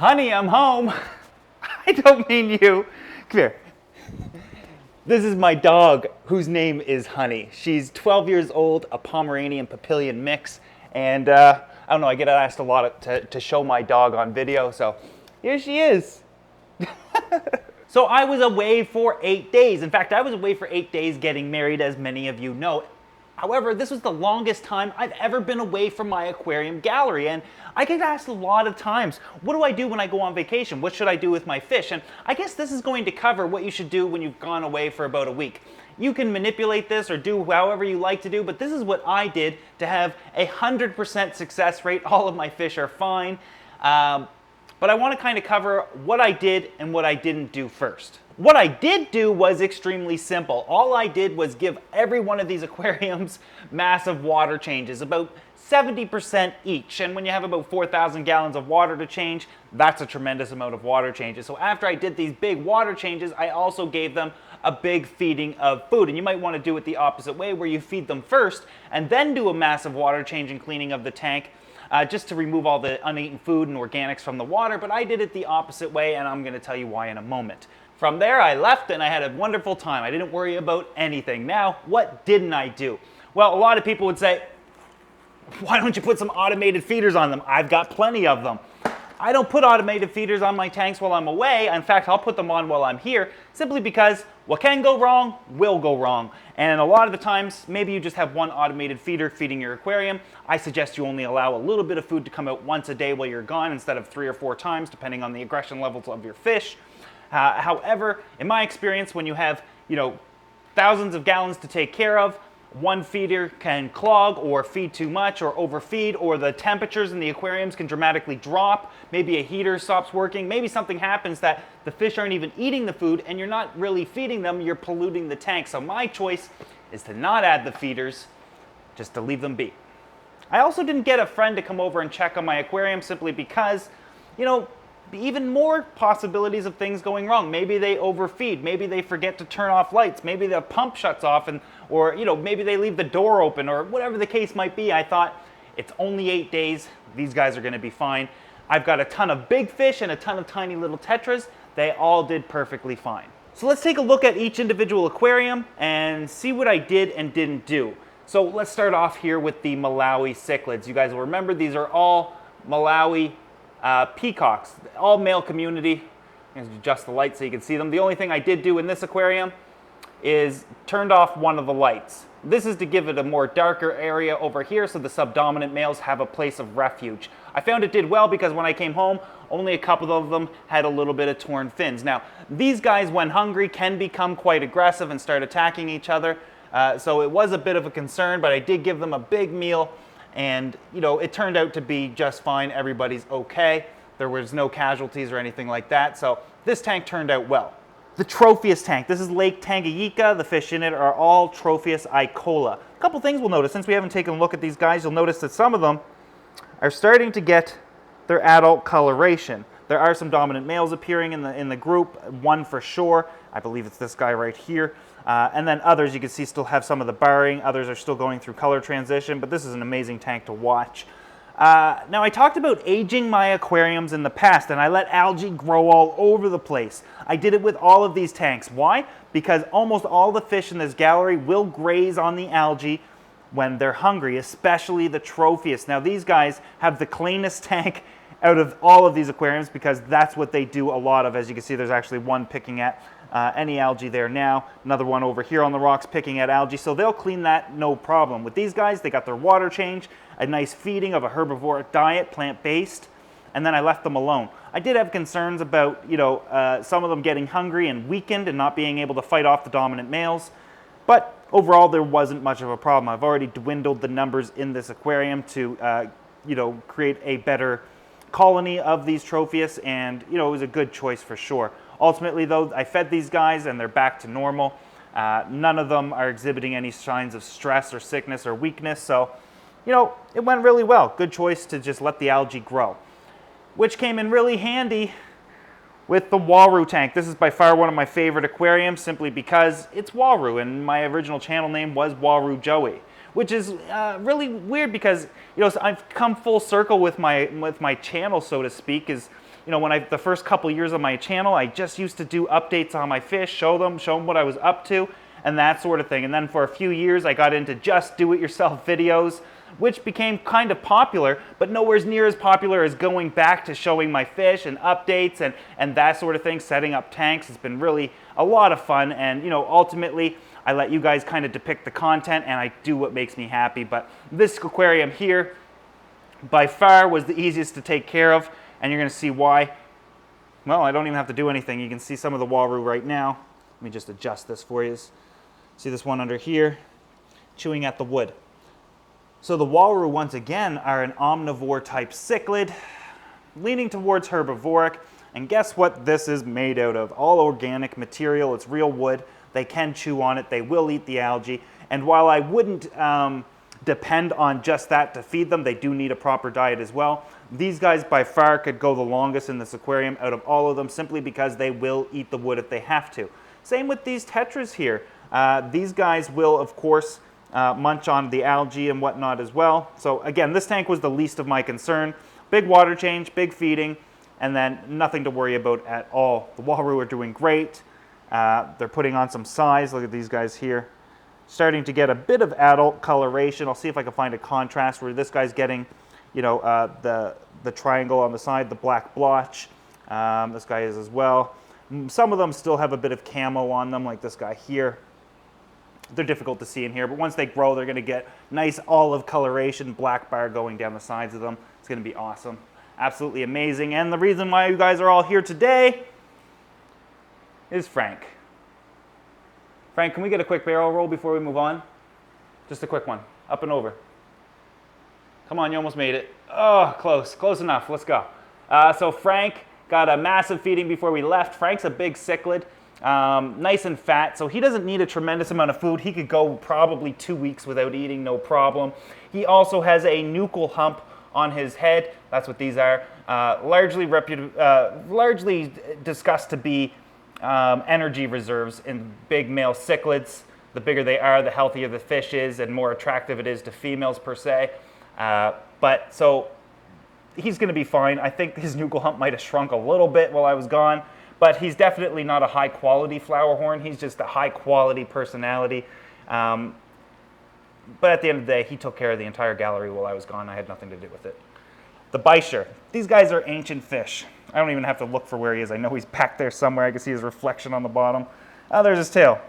Honey, I'm home. I don't mean you. Come here. This is my dog, whose name is Honey. She's 12 years old, a Pomeranian Papillion mix, and I don't know, I get asked a lot to show my dog on video, so here she is. So I was away for 8 days. In fact, I was away for 8 days getting married, as many of you know. However, this was the longest time I've ever been away from my aquarium gallery, and I get asked a lot of times, what do I do when I go on vacation? What should I do with my fish? And I guess this is going to cover what you should do when you've gone away for about a week. You can manipulate this or do however you like to do, but this is what I did to have a 100% success rate. All of my fish are fine. But I want to kind of cover what I did and what I didn't do first. What I did do was extremely simple. All I did was give every one of these aquariums massive water changes, about 70% each. And when you have about 4,000 gallons of water to change, that's a tremendous amount of water changes. So after I did these big water changes, I also gave them a big feeding of food. And you might want to do it the opposite way, where you feed them first and then do a massive water change and cleaning of the tank, just to remove all the uneaten food and organics from the water. But I did it the opposite way, and I'm going to tell you why in a moment. From there, I left and I had a wonderful time. I didn't worry about anything. Now, what didn't I do? Well, a lot of people would say, why don't you put some automated feeders on them? I've got plenty of them. I don't put automated feeders on my tanks while I'm away. In fact, I'll put them on while I'm here, simply because what can go wrong will go wrong. And a lot of the times, maybe you just have one automated feeder feeding your aquarium. I suggest you only allow a little bit of food to come out once a day while you're gone, instead of 3 or 4 times, depending on the aggression levels of your fish. However, in my experience, when you have, thousands of gallons to take care of, one feeder can clog or feed too much or overfeed, or the temperatures in the aquariums can dramatically drop. Maybe a heater stops working. Maybe something happens that the fish aren't even eating the food and you're not really feeding them, you're polluting the tank. So my choice is to not add the feeders, just to leave them be. I also didn't get a friend to come over and check on my aquarium, simply because, even more possibilities of things going wrong. Maybe they overfeed, maybe they forget to turn off lights, maybe the pump shuts off, or maybe they leave the door open, or whatever the case might be. I thought, it's only 8 days, these guys are going to be fine. I've got a ton of big fish and a ton of tiny little tetras. They all did perfectly fine. So let's take a look at each individual aquarium and see what I did and didn't do. So let's start off here with the Malawi cichlids. You guys will remember these are all Malawi peacocks, all male community. Adjust the light so you can see them. The only thing I did do in this aquarium is turned off one of the lights. This is to give it a more darker area over here so the subdominant males have a place of refuge. I found it did well because when I came home, only a couple of them had a little bit of torn fins. Now, these guys, when hungry, can become quite aggressive and start attacking each other. So it was a bit of a concern, but I did give them a big meal. And, it turned out to be just fine. Everybody's okay. There was no casualties or anything like that. So this tank turned out well. The Tropheus tank. This is Lake Tanganyika. The fish in it are all Tropheus icola. A couple things we'll notice. Since we haven't taken a look at these guys, you'll notice that some of them are starting to get their adult coloration. There are some dominant males appearing in the group, one for sure. I believe it's this guy right here. And then others you can see still have some of the barring. Others are still going through color transition, but this is an amazing tank to watch. Now, I talked about aging my aquariums in the past, and I let algae grow all over the place. I did it with all of these tanks. Why? Because almost all the fish in this gallery will graze on the algae when they're hungry, especially the Tropheus. Now, these guys have the cleanest tank out of all of these aquariums because that's what they do a lot of. As you can see, there's actually one picking at any algae there now. Another one over here on the rocks picking at algae. So they'll clean that no problem. With these guys, they got their water change, a nice feeding of a herbivoric diet, plant-based, and then I left them alone. I did have concerns about, some of them getting hungry and weakened and not being able to fight off the dominant males. But overall, there wasn't much of a problem. I've already dwindled the numbers in this aquarium to, create a better colony of these Tropheus, and, it was a good choice for sure. Ultimately, though, I fed these guys and they're back to normal. None of them are exhibiting any signs of stress or sickness or weakness, so, it went really well. Good choice to just let the algae grow. Which came in really handy with the Waru tank. This is by far one of my favorite aquariums simply because it's Waru, and my original channel name was Waru Joey. which is really weird because, you know, I've come full circle with my channel, so to speak. Is, you know, when the first couple years of my channel, I just used to do updates on my fish, show them what I was up to, and that sort of thing. And then for a few years, I got into just do-it-yourself videos, which became kind of popular, but nowhere near as popular as going back to showing my fish and updates and that sort of thing, setting up tanks. It's been really a lot of fun, and, you know, ultimately, I let you guys kind of depict the content, and I do what makes me happy. But this aquarium here, by far, was the easiest to take care of, and you're going to see why. Well, I don't even have to do anything. You can see some of the walrus right now. Let me just adjust this for you. See this one under here? Chewing at the wood. So the walrus, once again, are an omnivore type cichlid, leaning towards herbivoric. And guess what this is made out of? All organic material. It's real wood. They can chew on it. They will eat the algae. And while I wouldn't depend on just that to feed them, they do need a proper diet as well. These guys by far could go the longest in this aquarium out of all of them, simply because they will eat the wood if they have to. Same with these tetras here. These guys will, of course, munch on the algae and whatnot as well. So again, this tank was the least of my concern. Big water change, big feeding, and then nothing to worry about at all. The walrus are doing great. They're putting on some size. Look at these guys here. Starting to get a bit of adult coloration. I'll see if I can find a contrast where this guy's getting, you know, the triangle on the side, the black blotch. This guy is as well. Some of them still have a bit of camo on them, like this guy here. They're difficult to see in here, but once they grow, they're going to get nice olive coloration, black bar going down the sides of them. It's going to be awesome. Absolutely amazing. And the reason why you guys are all here today is Frank. Frank, can we get a quick barrel roll before we move on? Just a quick one. Up and over. Come on, you almost made it. Oh, close. Close enough. Let's go. So Frank got a massive feeding before we left. Frank's a big cichlid. Nice and fat, so he doesn't need a tremendous amount of food. He could go probably 2 weeks without eating, no problem. He also has a nuchal hump on his head. That's what these are. Largely discussed to be energy reserves in big male cichlids. The bigger they are, the healthier the fish is and more attractive it is to females per se. But so he's going to be fine. I think his nuchal hump might have shrunk a little bit while I was gone, but he's definitely not a high quality flower horn. He's just a high quality personality. But at the end of the day, he took care of the entire gallery while I was gone. I had nothing to do with it. The Bisher. These guys are ancient fish. I don't even have to look for where he is. I know he's back there somewhere. I can see his reflection on the bottom. Oh, there's his tail.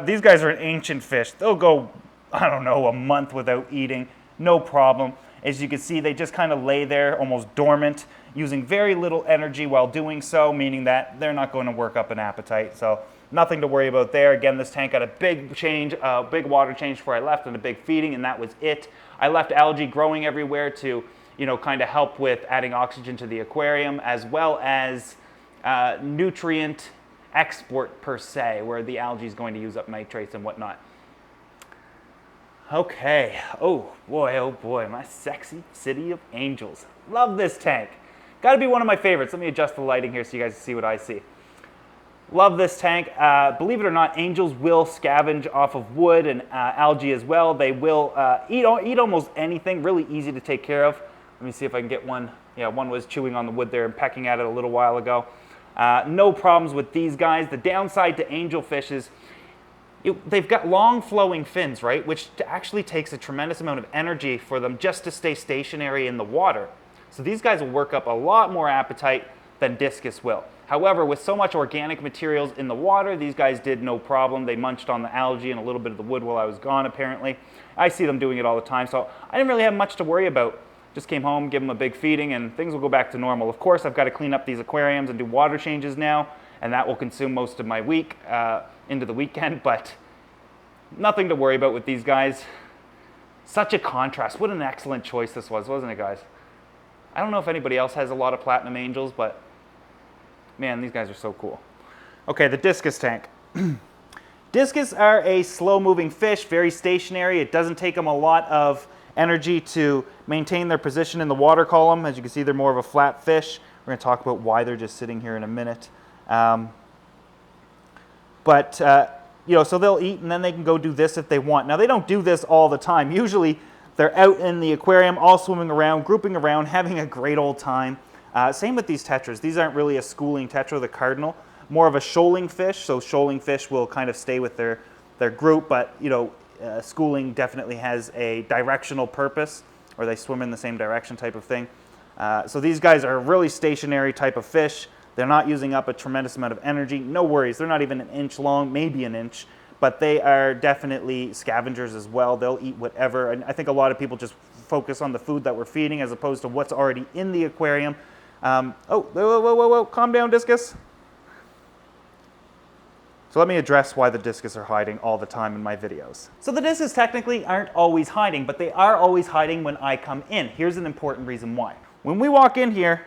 These guys are an ancient fish. They'll go, I don't know, a month without eating. No problem. As you can see, they just kind of lay there almost dormant, using very little energy while doing so, meaning that they're not going to work up an appetite. So nothing to worry about there. Again, this tank got a big change, big water change before I left and a big feeding, and that was it. I left algae growing everywhere to, you know, kind of help with adding oxygen to the aquarium, as well as nutrient export per se, where the algae is going to use up nitrates and whatnot. Okay, oh boy, my sexy city of angels. Love this tank. Gotta be one of my favorites. Let me adjust the lighting here so you guys can see what I see. Love this tank. Believe it or not, angels will scavenge off of wood and algae as well. They will eat almost anything, really easy to take care of. Let me see if I can get one. Yeah, one was chewing on the wood there and pecking at it a little while ago. No problems with these guys. The downside to angelfish is they've got long flowing fins, right? Which actually takes a tremendous amount of energy for them just to stay stationary in the water. So these guys will work up a lot more appetite than Discus will. However, with so much organic materials in the water, these guys did no problem. They munched on the algae and a little bit of the wood while I was gone, apparently. I see them doing it all the time, so I didn't really have much to worry about. Just came home, give them a big feeding, and things will go back to normal. Of course, I've got to clean up these aquariums and do water changes now, and that will consume most of my week into the weekend, but nothing to worry about with these guys. Such a contrast. What an excellent choice this was, wasn't it, guys? I don't know if anybody else has a lot of platinum angels, but man, these guys are so cool. Okay, the Discus tank. Discus are a slow-moving fish, very stationary. It doesn't take them a lot of energy to maintain their position in the water column. As you can see, they're more of a flat fish. We're going to talk about why they're just sitting here in a minute. But so they'll eat and then they can go do this if they want. Now, they don't do this all the time. Usually, they're out in the aquarium, all swimming around, grouping around, having a great old time. Same with these tetras. These aren't really a schooling tetra, the cardinal, more of a shoaling fish. So shoaling fish will kind of stay with their group, but schooling definitely has a directional purpose, or they swim in the same direction type of thing. So these guys are a really stationary type of fish. They're not using up a tremendous amount of energy. No worries, they're not even an inch long, maybe an inch, but they are definitely scavengers as well. They'll eat whatever, and I think a lot of people just focus on the food that we're feeding as opposed to what's already in the aquarium. Whoa, calm down, Discus. So let me address why the Discus are hiding all the time in my videos. So the Discus technically aren't always hiding, but they are always hiding when I come in. Here's an important reason why. When we walk in here,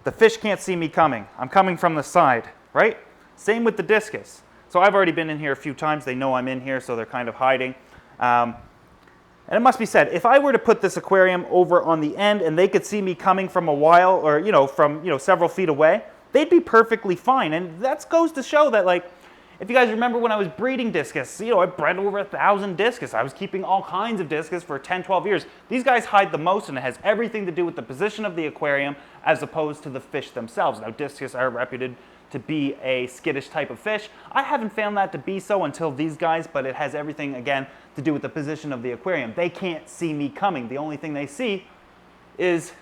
the fish can't see me coming. I'm coming from the side, right? Same with the Discus. So I've already been in here a few times. They know I'm in here, so they're kind of hiding. And it must be said, if I were to put this aquarium over on the end and they could see me coming from a while, or from several feet away, they'd be perfectly fine. And that goes to show that, like, if you guys remember when I was breeding Discus, I bred over 1,000 Discus. I was keeping all kinds of Discus for 10, 12 years. These guys hide the most, and it has everything to do with the position of the aquarium as opposed to the fish themselves. Now, Discus are reputed to be a skittish type of fish. I haven't found that to be so until these guys, but it has everything, again, to do with the position of the aquarium. They can't see me coming. The only thing they see is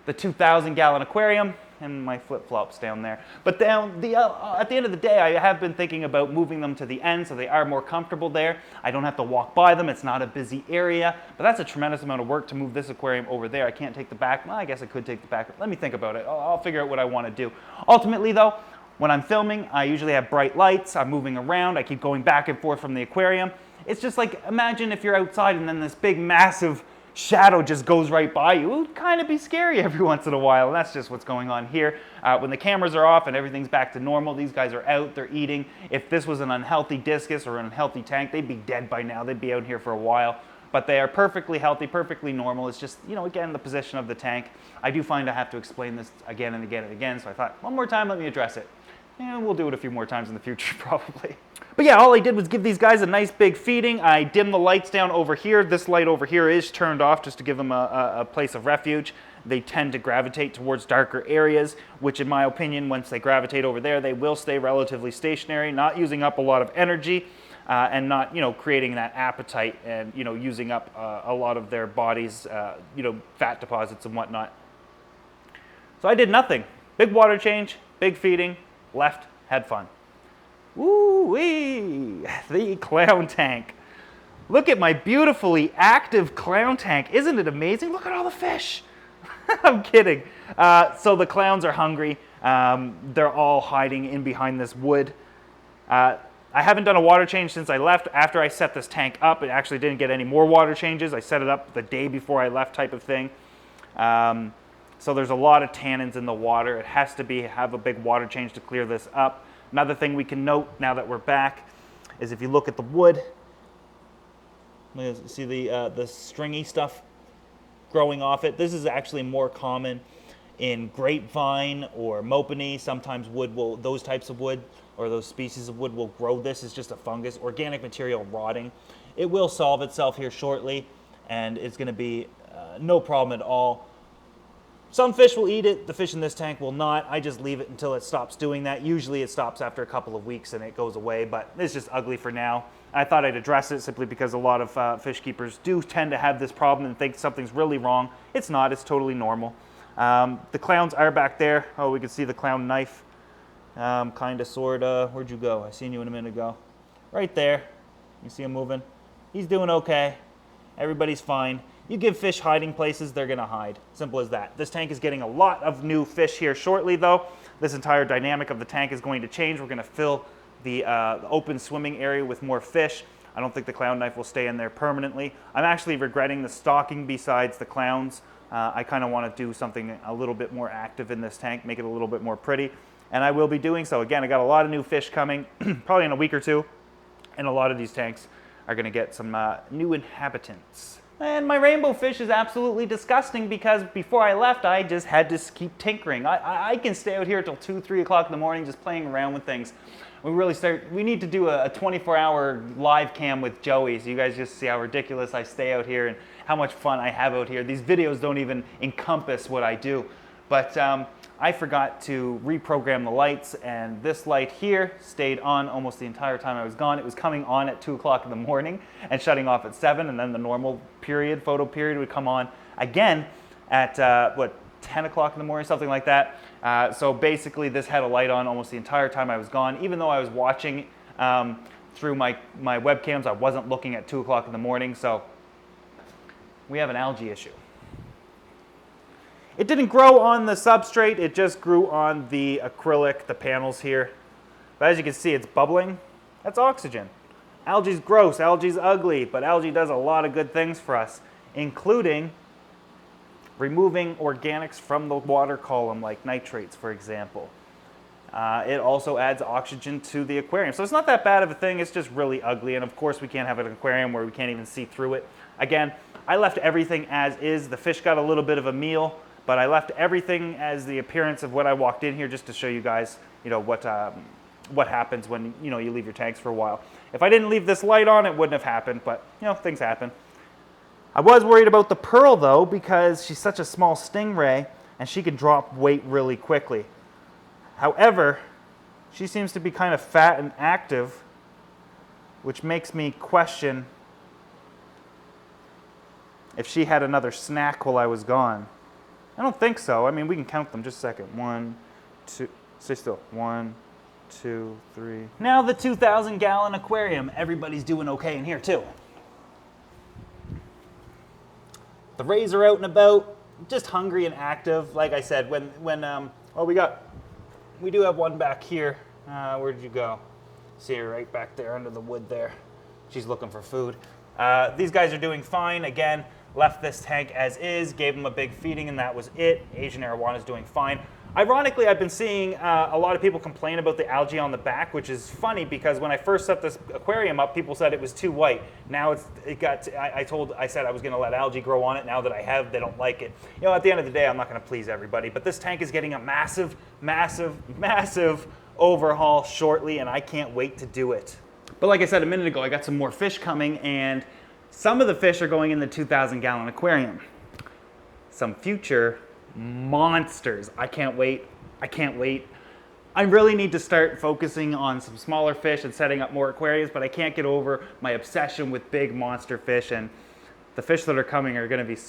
the 2,000-gallon aquarium and my flip-flops down there. But at the end of the day, I have been thinking about moving them to the end so they are more comfortable there. I don't have to walk by them. It's not a busy area. But that's a tremendous amount of work to move this aquarium over there. I can't take the back. Well, I guess I could take the back. Let me think about it. I'll figure out what I want to do. Ultimately, though, when I'm filming, I usually have bright lights. I'm moving around. I keep going back and forth from the aquarium. It's just like, imagine if you're outside and then this big, massive shadow just goes right by you. It would kind of be scary every once in a while, and that's just what's going on here. When the cameras are off and everything's back to normal, these guys are out, they're eating. If this was an unhealthy Discus or an unhealthy tank, they'd be dead by now. They'd be out here for a while. But they are perfectly healthy, perfectly normal. It's just, again, the position of the tank. I do find I have to explain this again and again and again, so I thought, one more time, let me address it. And we'll do it a few more times in the future, probably. But yeah, all I did was give these guys a nice big feeding. I dimmed the lights down over here. This light over here is turned off just to give them a place of refuge. They tend to gravitate towards darker areas, which in my opinion, once they gravitate over there, they will stay relatively stationary, not using up a lot of energy, and not, creating that appetite and, using up a lot of their body's, fat deposits and whatnot. So I did nothing. Big water change, big feeding, left, had fun. Woo-wee! The clown tank. Look at my beautifully active clown tank. Isn't it amazing? Look at all the fish. I'm kidding. So the clowns are hungry. They're all hiding in behind this wood. I haven't done a water change since I left. After I set this tank up, it actually didn't get any more water changes. I set it up the day before I left type of thing. So there's a lot of tannins in the water. It has to have a big water change to clear this up. Another thing we can note now that we're back is if you look at the wood, see the stringy stuff growing off it. This is actually more common in grapevine or mopane. Sometimes those types of wood or those species of wood will grow this. It's just a fungus, organic material rotting. It will solve itself here shortly, and it's going to be no problem at all. Some fish will eat it. The fish in this tank will not. I just leave it until it stops doing that. Usually it stops after a couple of weeks and it goes away, but it's just ugly for now. I thought I'd address it simply because a lot of fish keepers do tend to have this problem and think something's really wrong. It's not. It's totally normal. The clowns are back there. Oh, we can see the clown knife. Kind of, sort of. Where'd you go? I seen you a minute ago. Right there. You see him moving? He's doing okay. Everybody's fine. You give fish hiding places, they're going to hide. Simple as that. This tank is getting a lot of new fish here shortly, though. This entire dynamic of the tank is going to change. We're going to fill the open swimming area with more fish. I don't think the clown knife will stay in there permanently. I'm actually regretting the stocking besides the clowns. I kind of want to do something a little bit more active in this tank, make it a little bit more pretty, and I will be doing so. Again, I got a lot of new fish coming, probably in a week or two, and a lot of these tanks are going to get some new inhabitants. And my rainbow fish is absolutely disgusting because before I left, I just had to keep tinkering. I can stay out here till 2, 3 o'clock in the morning just playing around with things. We need to do a 24-hour live cam with Joey so you guys just see how ridiculous I stay out here and how much fun I have out here. These videos don't even encompass what I do. But I forgot to reprogram the lights, and this light here stayed on almost the entire time I was gone. It was coming on at 2 o'clock in the morning and shutting off at 7, and then the normal period, photo period, would come on again at 10 o'clock in the morning, something like that. So basically this had a light on almost the entire time I was gone. Even though I was watching through my webcams, I wasn't looking at 2 o'clock in the morning, so we have an algae issue. It didn't grow on the substrate, it just grew on the acrylic, the panels here. But as you can see, it's bubbling. That's oxygen. Algae's gross, algae's ugly, but algae does a lot of good things for us, including removing organics from the water column, like nitrates, for example. It also adds oxygen to the aquarium. So it's not that bad of a thing, it's just really ugly. And of course, we can't have an aquarium where we can't even see through it. Again, I left everything as is. The fish got a little bit of a meal, but I left everything as the appearance of when I walked in here, just to show you guys, what happens when you leave your tanks for a while. If I didn't leave this light on, it wouldn't have happened, but things happen. I was worried about the pearl though, because she's such a small stingray and she can drop weight really quickly. However, she seems to be kind of fat and active, which makes me question if she had another snack while I was gone. I don't think so. I mean, we can count them. Just a second. 1, 2, stay still. 1, 2, 3. Now the 2,000-gallon aquarium. Everybody's doing okay in here too. The rays are out and about, just hungry and active. Like I said, we do have one back here. Where did you go? See her right back there under the wood there. She's looking for food. These guys are doing fine. Again, left this tank as is, gave them a big feeding, and that was it. Asian arowana is doing fine. Ironically, I've been seeing a lot of people complain about the algae on the back, which is funny because when I first set this aquarium up, people said it was too white. Now I said I was going to let algae grow on it. Now that I have, they don't like it. At the end of the day, I'm not going to please everybody, but this tank is getting a massive, massive, massive overhaul shortly, and I can't wait to do it. But like I said a minute ago, I got some more fish coming, and some of the fish are going in the 2,000-gallon aquarium. Some future monsters. I can't wait. I can't wait. I really need to start focusing on some smaller fish and setting up more aquariums, but I can't get over my obsession with big monster fish, and the fish that are coming are going to be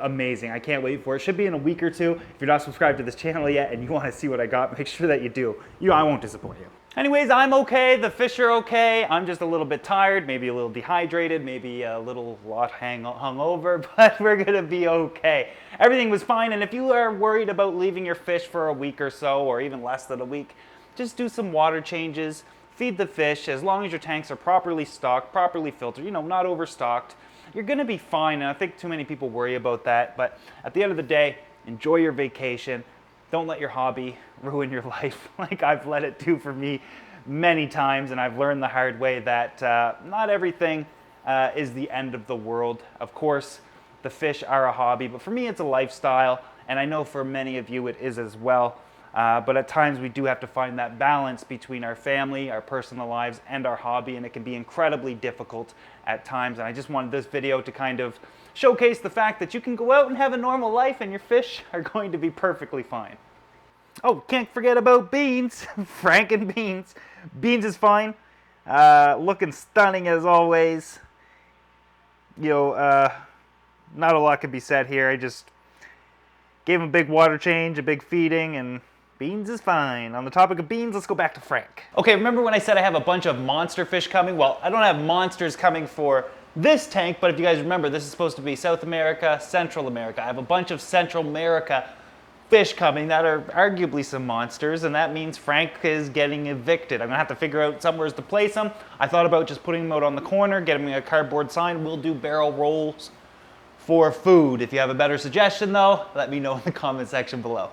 amazing. I can't wait for it. It should be in a week or two. If you're not subscribed to this channel yet and you want to see what I got, make sure that you do. I won't disappoint you. Anyways, I'm okay. The fish are okay. I'm just a little bit tired, maybe a little dehydrated, maybe a lot hungover, but we're gonna be okay. Everything was fine, and if you are worried about leaving your fish for a week or so, or even less than a week, just do some water changes, feed the fish. As long as your tanks are properly stocked, properly filtered, not overstocked, you're gonna be fine. And I think too many people worry about that, but at the end of the day, enjoy your vacation. Don't let your hobby ruin your life like I've let it do for me many times, and I've learned the hard way that not everything is the end of the world. Of course, the fish are a hobby, but for me it's a lifestyle, and I know for many of you it is as well. But at times we do have to find that balance between our family, our personal lives, and our hobby, and it can be incredibly difficult at times. And I just wanted this video to kind of showcase the fact that you can go out and have a normal life and your fish are going to be perfectly fine. Oh, can't forget about Beans. Frank and Beans. Beans is fine. Looking stunning as always. Not a lot could be said here. I just gave him a big water change, a big feeding, and Beans is fine. On the topic of Beans, let's go back to Frank. Okay, remember when I said I have a bunch of monster fish coming? Well, I don't have monsters coming for this tank, but if you guys remember, this is supposed to be South America, Central America. I have a bunch of Central America fish coming that are arguably some monsters, and that means Frank is getting evicted. I'm gonna have to figure out somewhere to place him. I thought about just putting him out on the corner, getting him a cardboard sign. We'll do barrel rolls for food. If you have a better suggestion though, let me know in the comment section below.